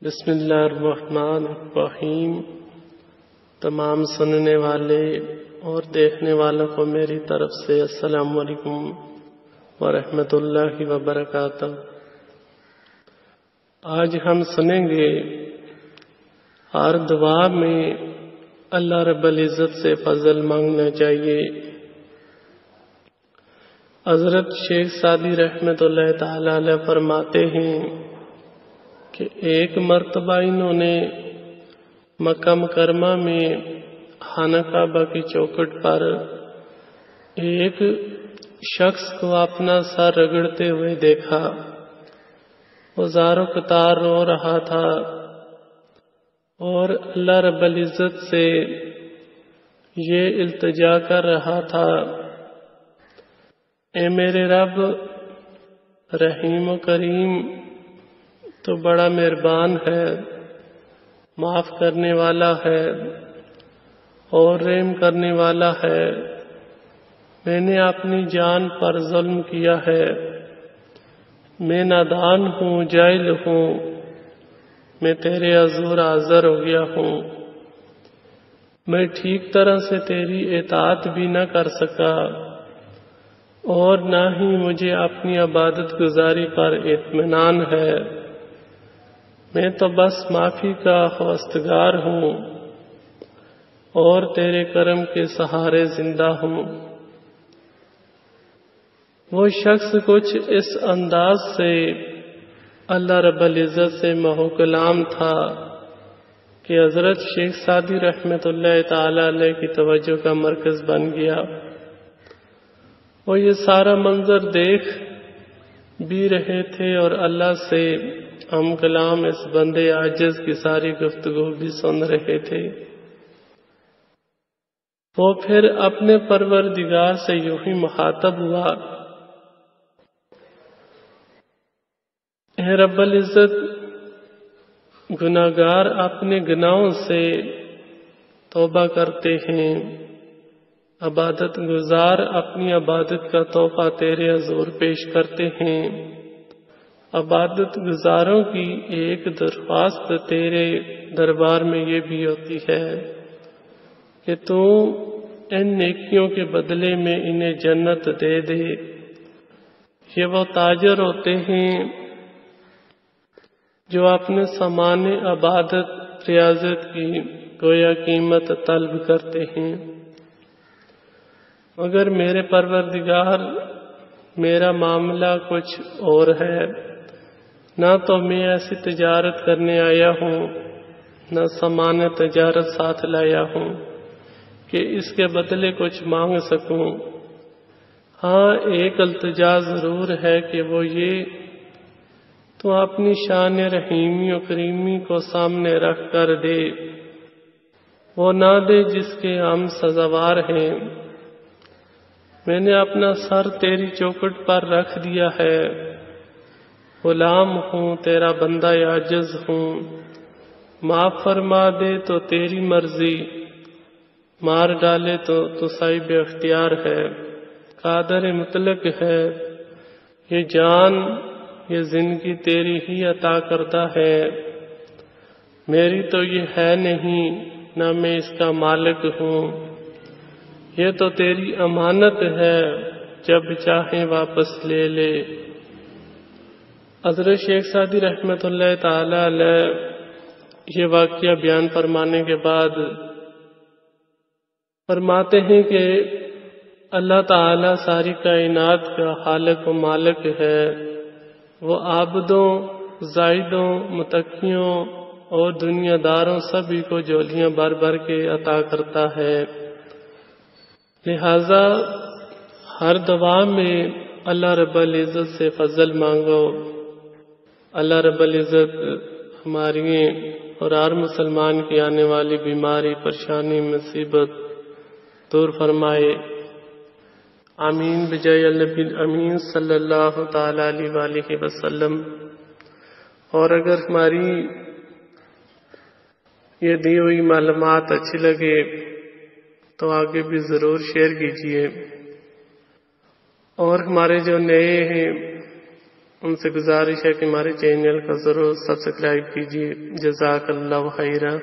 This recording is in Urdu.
بسم اللہ الرحمن الرحیم۔ تمام سننے والے اور دیکھنے والوں کو میری طرف سے السلام علیکم ورحمۃ اللہ وبرکاتہ۔ آج ہم سنیں گے ہر دعا میں اللہ رب العزت سے فضل مانگنا چاہیے۔ حضرت شیخ سعدی رحمۃ اللہ تعالی علیہ فرماتے ہیں کہ ایک مرتبہ انہوں نے مکہ مکرمہ میں خانہ کعبہ کی چوکھٹ پر ایک شخص کو اپنا سر رگڑتے ہوئے دیکھا۔ وہ زار و قطار رو رہا تھا اور اللہ رب العزت سے یہ التجا کر رہا تھا، اے میرے رب، رحیم و کریم تو بڑا مہربان ہے، معاف کرنے والا ہے اور رحم کرنے والا ہے۔ میں نے اپنی جان پر ظلم کیا ہے، میں نادان ہوں، جاہل ہوں، میں تیرے حضور حاضر ہو گیا ہوں۔ میں ٹھیک طرح سے تیری اطاعت بھی نہ کر سکا اور نہ ہی مجھے اپنی عبادت گزاری پر اطمینان ہے۔ میں تو بس معافی کا خواستگار ہوں اور تیرے کرم کے سہارے زندہ ہوں۔ وہ شخص کچھ اس انداز سے اللہ رب العزت سے محو کلام تھا کہ حضرت شیخ سعدی رحمۃ اللہ تعالی علیہ کی توجہ کا مرکز بن گیا۔ وہ یہ سارا منظر دیکھ بھی رہے تھے اور اللہ سے ہم کلام اس بندے عاجز کی ساری گفتگو بھی سن رہے تھے۔ وہ پھر اپنے پروردگار سے یوں ہی مخاطب ہوا، اے رب العزت، گناہگار اپنے گناہوں سے توبہ کرتے ہیں، عبادت گزار اپنی عبادت کا تحفہ تیرے حضور پیش کرتے ہیں۔ عبادت گزاروں کی ایک درخواست تیرے دربار میں یہ بھی ہوتی ہے کہ تو ان نیکیوں کے بدلے میں انہیں جنت دے دے۔ یہ وہ تاجر ہوتے ہیں جو اپنے سامان عبادت ریاضت کی گویا قیمت طلب کرتے ہیں، مگر میرے پروردگار، میرا معاملہ کچھ اور ہے۔ نہ تو میں ایسی تجارت کرنے آیا ہوں، نہ سامان تجارت ساتھ لایا ہوں کہ اس کے بدلے کچھ مانگ سکوں۔ ہاں، ایک التجا ضرور ہے کہ وہ یہ، تو اپنی شان رحیمی و کریمی کو سامنے رکھ کر دے، وہ نہ دے جس کے ہم سزاوار ہیں۔ میں نے اپنا سر تیری چوکھٹ پر رکھ دیا ہے، غلام ہوں، تیرا بندہ عاجز ہوں، معاف فرما دے تو تیری مرضی، مار ڈالے تو صاحب اختیار ہے، قادر مطلق ہے۔ یہ جان، یہ زندگی تیری ہی عطا کرتا ہے، میری تو یہ ہے نہیں، نہ میں اس کا مالک ہوں۔ یہ تو تیری امانت ہے، جب چاہیں واپس لے لے۔ حضرت شیخ سعدی رحمۃ اللہ تعالی علیہ یہ واقعہ بیان فرمانے کے بعد فرماتے ہیں کہ اللہ تعالی ساری کائنات کا خالق و مالک ہے۔ وہ عابدوں، زاہدوں، متقیوں اور دنیا داروں سبھی کو جولیاں بھر بھر کے عطا کرتا ہے۔ لہذا ہر دعا میں اللہ رب العزت سے فضل مانگو۔ اللہ رب العزت ہماری اور ہر مسلمان کی آنے والی بیماری، پریشانی، مصیبت دور فرمائے۔ آمین بجائے النبی امین صلی اللہ تعالی علیہ وآلہ وسلم۔ اور اگر ہماری یہ دی ہوئی معلومات اچھی لگے تو آگے بھی ضرور شیئر کیجیے، اور ہمارے جو نئے ہیں ان سے گزارش ہے کہ ہمارے چینل کا ضرور سبسکرائب کیجیے. جزاک اللہ خیرہ.